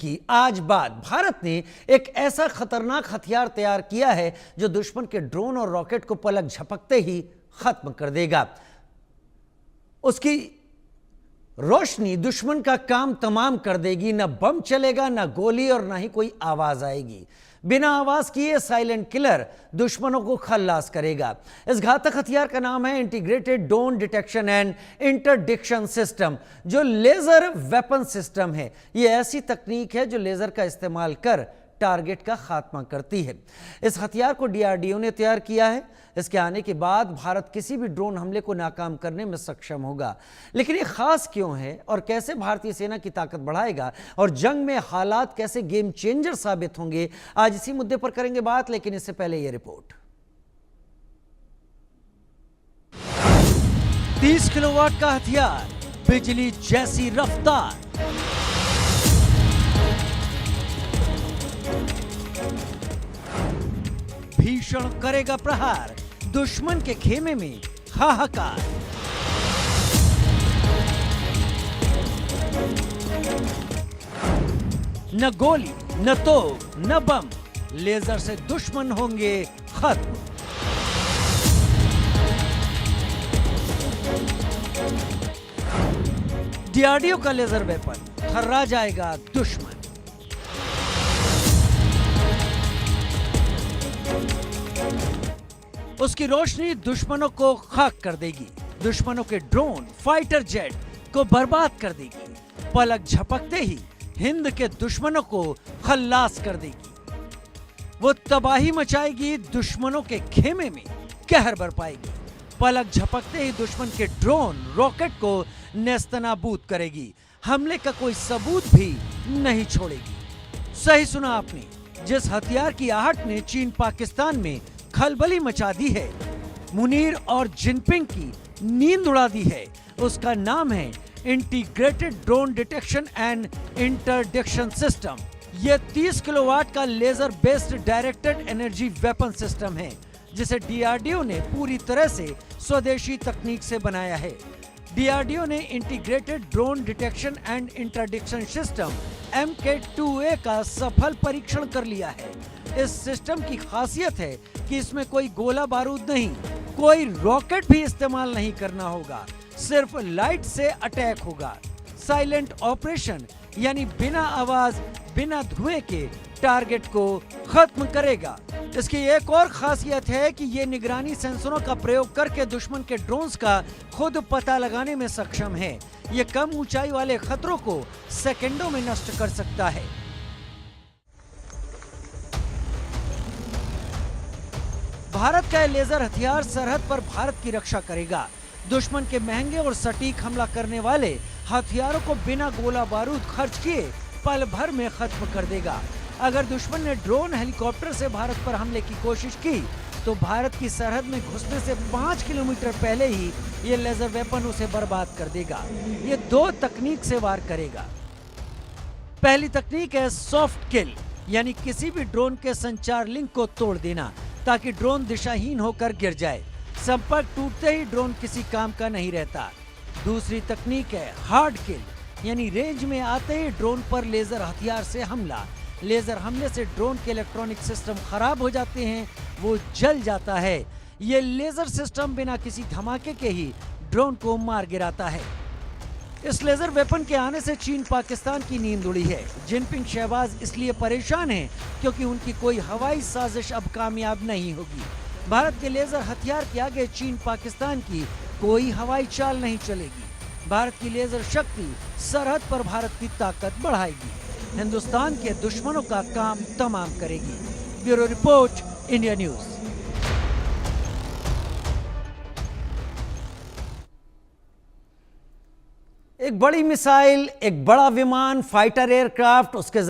की आज बात। भारत ने एक ऐसा खतरनाक हथियार तैयार किया है जो दुश्मन के ड्रोन और रॉकेट को पलक झपकते ही खत्म कर देगा। उसकी रोशनी दुश्मन का काम तमाम कर देगी। न बम चलेगा, न गोली और न ही कोई आवाज आएगी। बिना आवाज किए साइलेंट किलर दुश्मनों को खल्लास करेगा। इस घातक हथियार का नाम है integrated drone detection and interdiction system, जो लेजर वेपन सिस्टम है। यह ऐसी तकनीक है जो लेजर का इस्तेमाल कर टारगेट का खात्मा करती है। इस हथियार को डीआरडीओ ने तैयार किया है। इसके आने के बाद भारत किसी भी ड्रोन हमले को नाकाम करने में सक्षम होगा। लेकिन ये खास क्यों है और कैसे भारतीय सेना की ताकत बढ़ाएगा और जंग में हालात कैसे गेम चेंजर साबित होंगे, आज इसी मुद्दे पर करेंगे बात। लेकिन इससे पहले ये रिपोर्ट। 30 किलोवाट का हथियार, बिजली जैसी रफ्तार, भीषण करेगा प्रहार, दुश्मन के खेमे में हाहाकार। न गोली, न तोप, न बम, लेजर से दुश्मन होंगे खत्म। डीआरडीओ का लेजर वेपन, थर्रा जाएगा दुश्मन। उसकी रोशनी दुश्मनों को खाक कर देगी। दुश्मनों के ड्रोन, फाइटर जेट को बर्बाद कर देगी। पलक झपकते ही हिंद के दुश्मनों को खल्लास कर देगी। वो तबाही मचाएगी, दुश्मनों के खेमे में कहर बरपाएगी। पलक झपकते ही दुश्मन के ड्रोन, रॉकेट को नेस्तनाबूद करेगी। हमले का कोई सबूत भी नहीं छोड़ेगी। सही सुना आपने, जिस हथियार की आहट ने चीन पाकिस्तान में खलबली मचा दी है, मुनीर और जिनपिंग की नींद उड़ा दी है, उसका नाम है integrated drone detection and interdiction system. यह 30 किलोवाट का laser based directed energy weapon system है, जिसे डीआरडीओ ने पूरी तरह से स्वदेशी तकनीक से बनाया है। डीआरडीओ ने integrated drone detection and interdiction system MK2A का सफल परीक्षण कर लिया है। इस सिस्टम की खासियत है कि इसमें कोई गोला बारूद नहीं, कोई रॉकेट भी इस्तेमाल नहीं करना होगा, सिर्फ लाइट से अटैक होगा। साइलेंट ऑपरेशन, यानी बिना आवाज, बिना धुएं के टारगेट को खत्म करेगा। इसकी एक और खासियत है कि ये निगरानी सेंसरों का प्रयोग करके दुश्मन के ड्रोन्स का खुद पता लगाने में सक्षम है। ये कम ऊंचाई वाले खतरों को सेकंडों में नष्ट कर सकता है। भारत का लेजर हथियार सरहद पर भारत की रक्षा करेगा। दुश्मन के महंगे और सटीक हमला करने वाले हथियारों को बिना गोला बारूद खर्च किए पल भर में खत्म कर देगा। अगर दुश्मन ने ड्रोन, हेलीकॉप्टर से भारत पर हमले की कोशिश की तो भारत की सरहद में घुसने से 5 किलोमीटर पहले ही ये लेजर वेपन उसे बर्बाद कर देगा। ये 2 तकनीक से वार करेगा। पहली तकनीक है सॉफ्ट किल, यानी किसी भी ड्रोन के संचार लिंक को तोड़ देना ताकि ड्रोन दिशाहीन होकर गिर जाए। संपर्क टूटते ही ड्रोन किसी काम का नहीं रहता। दूसरी तकनीक है हार्ड किल, यानी रेंज में आते ही ड्रोन पर लेजर हथियार से हमला। लेजर हमले से ड्रोन के इलेक्ट्रॉनिक सिस्टम खराब हो जाते हैं, वो जल जाता है। ये लेजर सिस्टम बिना किसी धमाके के ही ड्रोन को मार गिराता है। इस लेजर वेपन के आने से चीन पाकिस्तान की नींद उड़ी है। जिनपिंग शहबाज इसलिए परेशान हैं क्योंकि उनकी कोई हवाई साजिश अब कामयाब नहीं होगी। भारत के लेजर हथियार के आगे चीन पाकिस्तान की कोई हवाई चाल नहीं चलेगी। भारत की लेजर शक्ति सरहद पर भारत की ताकत बढ़ाएगी, हिंदुस्तान के दुश्मनों का काम तमाम करेगी। Bureau report, India news. एक बड़ी मिसाइल, एक बड़ा विमान, फाइटर एयरक्राफ्ट, उसके